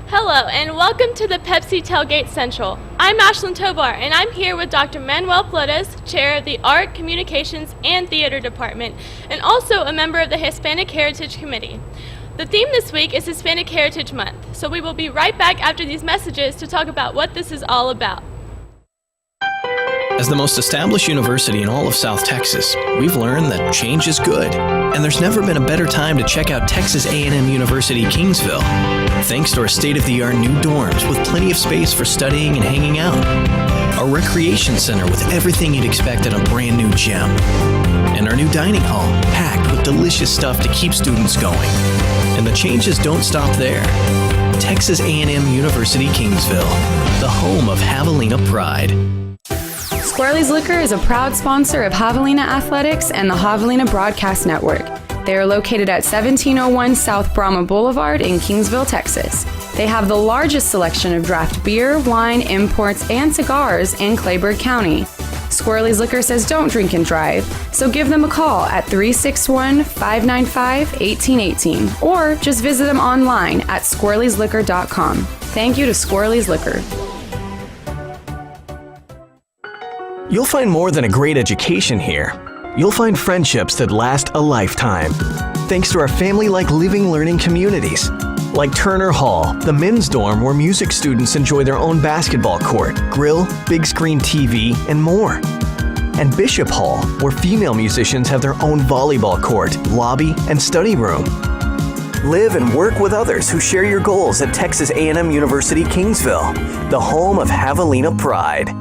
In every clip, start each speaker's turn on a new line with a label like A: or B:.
A: Hello, and welcome to the Pepsi Tailgate Central. I'm Ashlyn Tobar, and I'm here with Dr. Manuel Flores, Chair of the Art, Communications, and Theater Department, and also a member of the Hispanic Heritage Committee. The theme this week is Hispanic Heritage Month, so we will be right back after these messages to talk about what this is all about.
B: As the most established university in all of South Texas, we've learned that change is good, and there's never been a better time to check out Texas A&M University Kingsville. Thanks to our state-of-the-art new dorms with plenty of space for studying and hanging out, our recreation center with everything you'd expect at a brand new gym, and our new dining hall packed with delicious stuff to keep students going. And the changes don't stop there. Texas A&M University Kingsville, the home of Javelina pride.
C: Squirrely's Liquor is a proud sponsor of Javelina Athletics and the Javelina Broadcast Network. They are located at 1701 South Brahma Boulevard in Kingsville, Texas. They have the largest selection of draft beer, wine, imports, and cigars in Clayburgh County. Squirrely's Liquor says don't drink and drive, so give them a call at 361-595-1818 or just visit them online at squirrelysliquor.com. Thank you to Squirrely's Liquor.
D: You'll find more than a great education here. You'll find friendships that last a lifetime, thanks to our family-like living learning communities, like Turner Hall, the men's dorm where music students enjoy their own basketball court, grill, big screen TV, and more. And Bishop Hall, where female musicians have their own volleyball court, lobby, and study room. Live and work with others who share your goals at Texas A&M University Kingsville, the home of Javelina pride.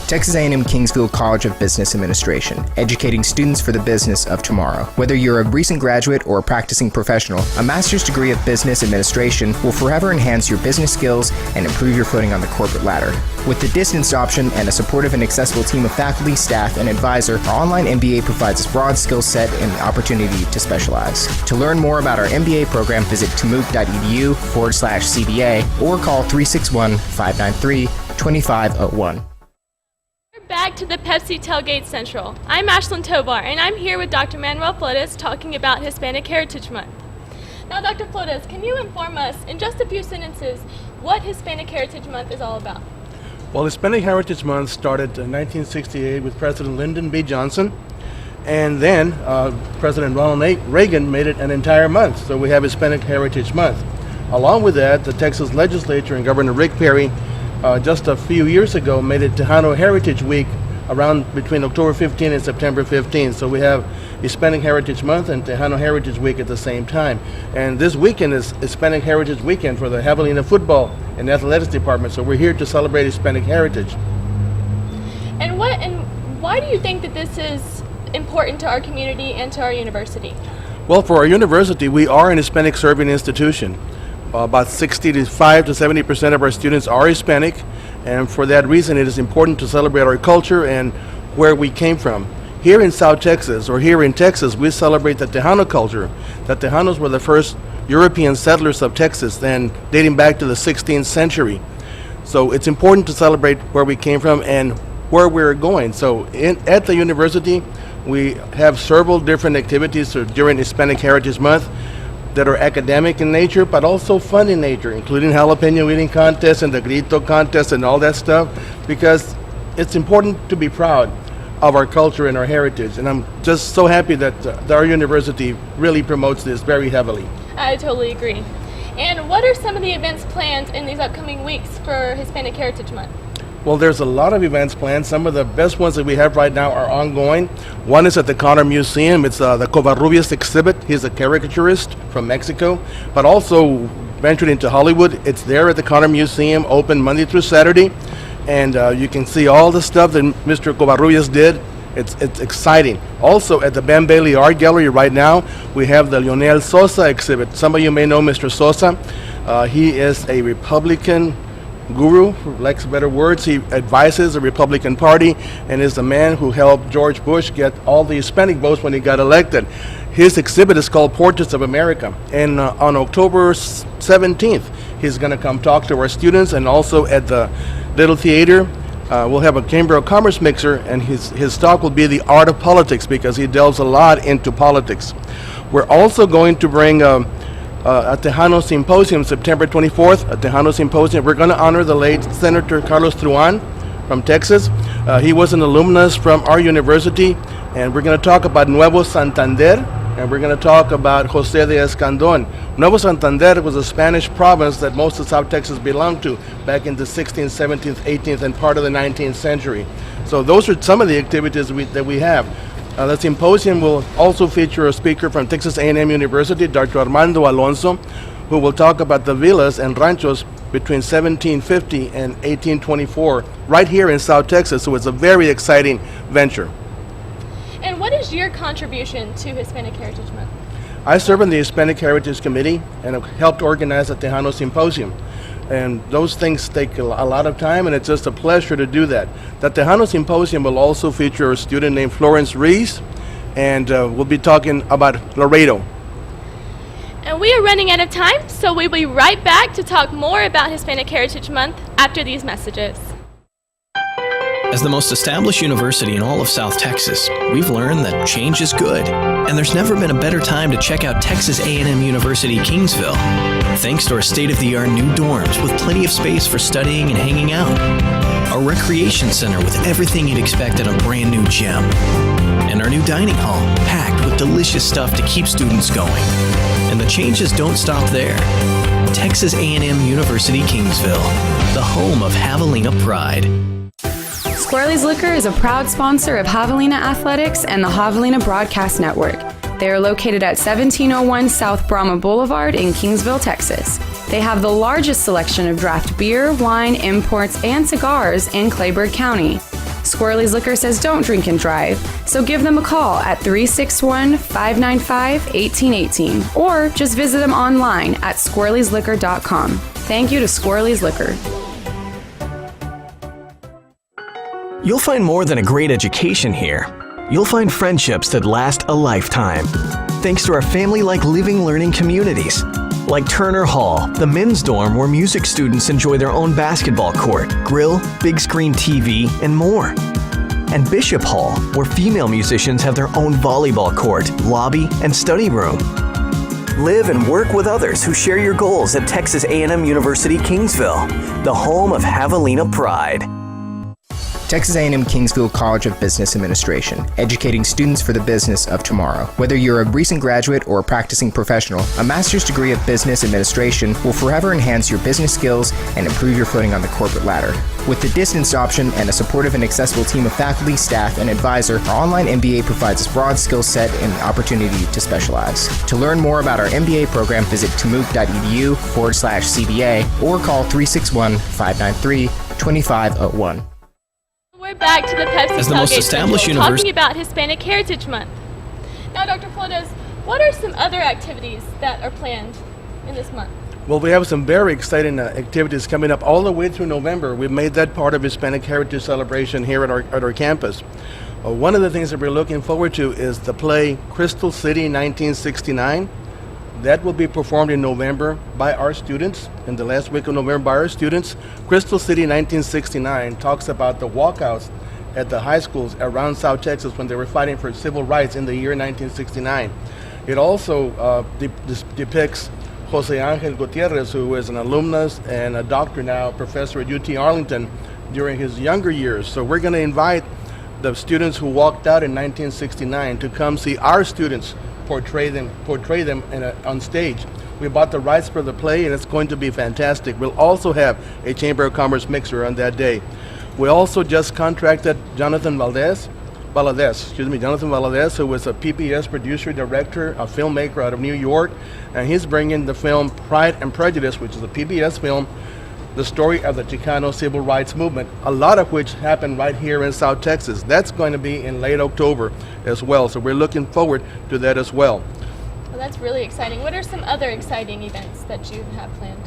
E: Texas A&M Kingsville College of Business Administration, educating students for the business of tomorrow. Whether you're a recent graduate or a practicing professional, a master's degree of business administration will forever enhance your business skills and improve your footing on the corporate ladder. With the distance option and a supportive and accessible team of faculty, staff, and advisor, our online MBA provides a broad skill set and the opportunity to specialize. To learn more about our MBA program, visit tamook.edu/CBA or call 361-593-2501.
A: Back to the Pepsi Tailgate Central. I'm Ashlyn Tobar, and I'm here with Dr. Manuel Flores talking about Hispanic Heritage Month. Now, Dr. Flores, can you inform us in just a few sentences what Hispanic Heritage Month is all about?
F: Well, Hispanic Heritage Month started in 1968 with President Lyndon B. Johnson, and then President Ronald Reagan made it an entire month, so we have Hispanic Heritage Month. Along with that, the Texas Legislature and Governor Rick Perry just a few years ago made it Tejano Heritage Week around between October 15 and September 15. So we have Hispanic Heritage Month and Tejano Heritage Week at the same time. And this weekend is Hispanic Heritage Weekend for the Javelina Football and Athletics Department. So we're here to celebrate Hispanic heritage.
A: And why do you think that this is important to our community and to our university?
F: Well, for our university, we are an Hispanic serving institution. About 65 to 70% of our students are Hispanic, and for that reason it is important to celebrate our culture and where we came from. Here in South Texas, or here in Texas, we celebrate the Tejano culture. The Tejanos were the first European settlers of Texas, then dating back to the 16th century. So it's important to celebrate where we came from and where we're going. So at the university, we have several different activities during Hispanic Heritage Month that are academic in nature, but also fun in nature, including jalapeno eating contest and the grito contest and all that stuff, because it's important to be proud of our culture and our heritage. And I'm just so happy that our university really promotes this very heavily.
A: I totally agree. And what are some of the events planned in these upcoming weeks for Hispanic Heritage Month?
F: Well, there's a lot of events planned. Some of the best ones that we have right now are ongoing. One is at the Connor Museum. It's the Covarrubias exhibit. He's a caricaturist from Mexico, but also ventured into Hollywood. It's there at the Connor Museum, open Monday through Saturday, and you can see all the stuff that Mr. Covarrubias did. It's exciting. Also at the Ben Bailey Art Gallery right now, we have the Leonel Sosa exhibit. Some of you may know Mr. Sosa. He is a Republican guru, for lack of better words. He advises the Republican Party and is the man who helped George Bush get all the Hispanic votes when he got elected. His exhibit is called Portraits of America, and on October 17th he's going to come talk to our students, and also at the Little Theater we'll have a Chamber of Commerce mixer, and his talk will be the art of politics, because he delves a lot into politics. We're also going to bring at Tejano Symposium, September 24th, at Tejano Symposium. We're going to honor the late Senator Carlos Truan from Texas. He was an alumnus from our university, and we're going to talk about Nuevo Santander, and we're going to talk about José de Escandón. Nuevo Santander was a Spanish province that most of South Texas belonged to back in the 16th, 17th, 18th, and part of the 19th century. So those are some of the activities that we have. The symposium will also feature a speaker from Texas A&M University, Dr. Armando Alonso, who will talk about the villas and ranchos between 1750 and 1824 right here in South Texas. So it's a very exciting venture.
A: And what is your contribution to Hispanic Heritage Month?
F: I serve on the Hispanic Heritage Committee and have helped organize the Tejano Symposium. And those things take a lot of time, and it's just a pleasure to do that. The Tejano Symposium will also feature a student named Flores, and we'll be talking about Laredo.
A: And we are running out of time, so we'll be right back to talk more about Hispanic Heritage Month after these messages.
B: As the most established university in all of South Texas, we've learned that change is good, and there's never been a better time to check out Texas A&M University Kingsville. Thanks to our state-of-the-art new dorms with plenty of space for studying and hanging out, our recreation center with everything you'd expect at a brand new gym, and our new dining hall packed with delicious stuff to keep students going. And the changes don't stop there. Texas A&M University Kingsville, the home of Javelina pride.
C: Squarely's Liquor is a proud sponsor of Javelina Athletics and the Javelina Broadcast Network. They are located at 1701 South Brahma Boulevard in Kingsville, Texas. They have the largest selection of draft beer, wine, imports, and cigars in Clayburgh County. Squirrely's Liquor says don't drink and drive, so give them a call at 361-595-1818 or just visit them online at squirrelysliquor.com. Thank you to Squirrely's Liquor.
D: You'll find more than a great education here. You'll find friendships that last a lifetime. Thanks to our family-like living learning communities. Like Turner Hall, the men's dorm where music students enjoy their own basketball court, grill, big screen TV, and more. And Bishop Hall, where female musicians have their own volleyball court, lobby, and study room. Live and work with others who share your goals at Texas A&M University Kingsville, the home of Javelina pride.
E: Texas A&M Kingsville College of Business Administration, educating students for the business of tomorrow. Whether you're a recent graduate or a practicing professional, a master's degree of business administration will forever enhance your business skills and improve your footing on the corporate ladder. With the distance option and a supportive and accessible team of faculty, staff, and advisor, our online MBA provides a broad skill set and the opportunity to specialize. To learn more about our MBA program, visit tamook.edu/CBA or call 361-593-2501.
A: We're back to the Pepsi
B: As the most
A: Tailgate
B: established
A: Central,
B: university-
A: talking about Hispanic Heritage Month. Now, Dr. Flores, what are some other activities that are planned in this month?
F: Well, we have some very exciting activities coming up all the way through November. We've made that part of Hispanic Heritage Celebration here at our campus. One of the things that we're looking forward to is the play Crystal City 1969. That will be performed in November by our students, in the last week of November by our students. Crystal City 1969 talks about the walkouts at the high schools around South Texas when they were fighting for civil rights in the year 1969. It also depicts Jose Angel Gutierrez, who is an alumnus and a doctor now, professor at UT Arlington during his younger years. So we're going to invite the students who walked out in 1969 to come see our students portray them on stage. We bought the rights for the play, and it's going to be fantastic. We'll also have a Chamber of Commerce mixer on that day. We also just contracted Jonathan Valadez, who was a PBS producer, director, a filmmaker out of New York, and he's bringing the film Pride and Prejudice, which is a PBS film, the story of the Chicano civil rights movement, a lot of which happened right here in South Texas. That's going to be in late October as well, so we're looking forward to that as well.
A: Well, that's really exciting. What are some other exciting events that you have planned?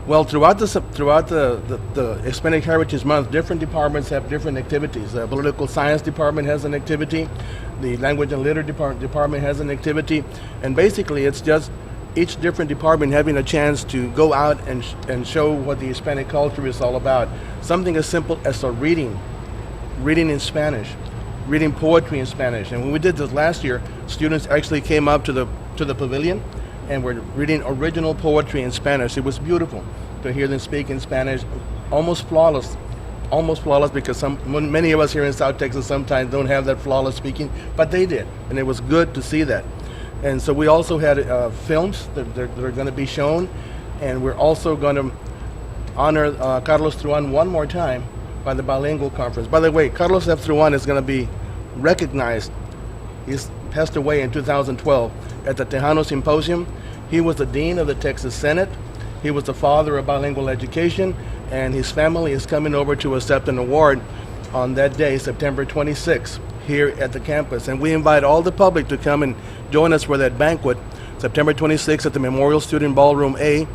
F: Well, throughout the Hispanic Heritage Month, different departments have different activities. The Political Science Department has an activity, the Language and Literature Department has an activity, and basically it's just each different department having a chance to go out and show what the Hispanic culture is all about. Something as simple as a reading in Spanish, reading poetry in Spanish. And when we did this last year, students actually came up to the pavilion and were reading original poetry in Spanish. It was beautiful to hear them speak in Spanish, almost flawless because many of us here in South Texas sometimes don't have that flawless speaking, but they did, and it was good to see that. And so we also had films that are going to be shown, and we're also going to honor Carlos Truan one more time by the Bilingual Conference. By the way, Carlos F. Truan is going to be recognized. He's passed away in 2012 at the Tejano Symposium. He was the Dean of the Texas Senate. He was the father of bilingual education, and his family is coming over to accept an award on that day, September 26th, here at the campus. And we invite all the public to come and join us for that banquet, September 26th at the Memorial Student Ballroom A.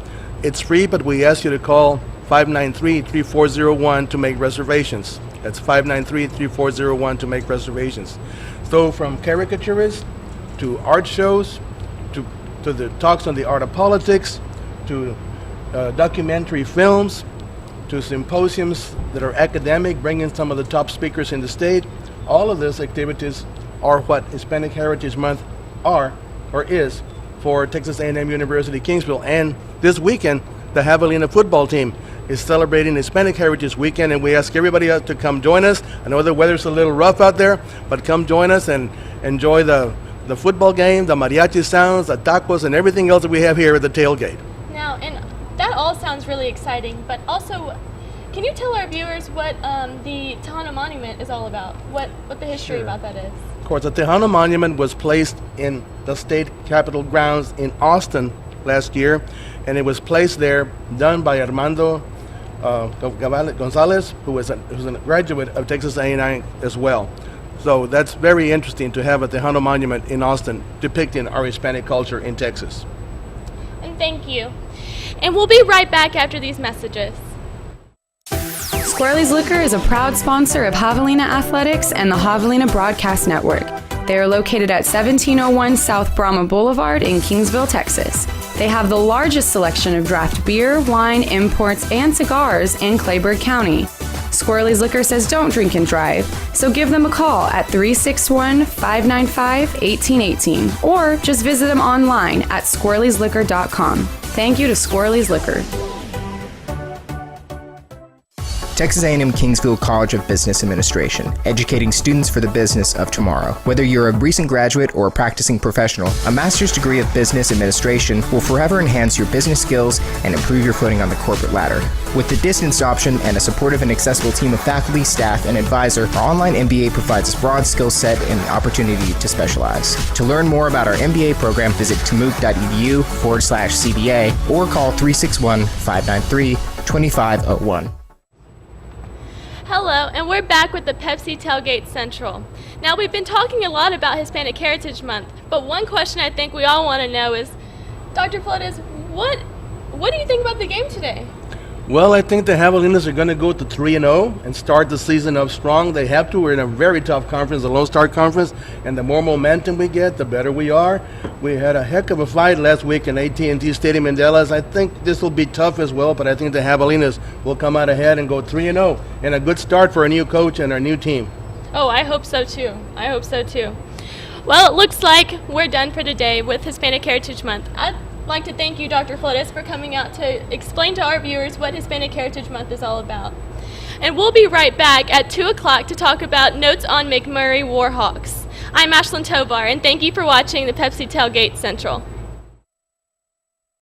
F: It's free, but we ask you to call 593-3401 to make reservations. That's 593-3401 to make reservations. So from caricaturists to art shows, to the talks on the art of politics, to documentary films, to symposiums that are academic, bringing some of the top speakers in the state, all of these activities are what Hispanic Heritage Month is for Texas A&M University Kingsville. And this weekend, the Javelina football team is celebrating Hispanic Heritage Weekend, and we ask everybody else to come join us. I know the weather's a little rough out there, but come join us and enjoy the football game, the mariachi sounds, the tacos, and everything else that we have here at the Tailgate.
A: Now, and that all sounds really exciting, but also, can you tell our viewers what the Tejano Monument is all about? What the history about that is?
F: Of course, the Tejano Monument was placed in the state capitol grounds in Austin last year, and it was placed there, done by Armando Gonzalez, who was a graduate of Texas A&M as well. So that's very interesting to have a Tejano Monument in Austin depicting our Hispanic culture in Texas.
A: And thank you. And we'll be right back after these messages.
C: Squirrely's Liquor is a proud sponsor of Javelina Athletics and the Javelina Broadcast Network. They are located at 1701 South Brahma Boulevard in Kingsville, Texas. They have the largest selection of draft beer, wine, imports, and cigars in Clayburgh County. Squirrely's Liquor says don't drink and drive, so give them a call at 361-595-1818 or just visit them online at squirrelysliquor.com. Thank you to Squirrely's Liquor.
E: Texas A&M Kingsville College of Business Administration, educating students for the business of tomorrow. Whether you're a recent graduate or a practicing professional, a master's degree of business administration will forever enhance your business skills and improve your footing on the corporate ladder. With the distance option and a supportive and accessible team of faculty, staff, and advisor, our online MBA provides a broad skill set and the opportunity to specialize. To learn more about our MBA program, visit tamook.edu/CBA or call 361-593-2501.
A: Hello, and we're back with the Pepsi Tailgate Central. Now, we've been talking a lot about Hispanic Heritage Month, but one question I think we all want to know is, Dr. Flores, what do you think about the game today?
F: Well, I think the Javelinas are going to go to 3-0 and start the season up strong. They have to. We're in a very tough conference, the Lone Star Conference, and the more momentum we get, the better we are. We had a heck of a fight last week in AT&T Stadium in Dallas. I think this will be tough as well, but I think the Javelinas will come out ahead and go 3-0, and a good start for a new coach and our new team.
A: Oh, I hope so too. Well, it looks like we're done for today with Hispanic Heritage Month. I'd like to thank you, Dr. Flores, for coming out to explain to our viewers what Hispanic Heritage Month is all about. And we'll be right back at 2 o'clock to talk about notes on McMurray Warhawks. I'm Ashlyn Tovar, and thank you for watching the Pepsi Tailgate Central.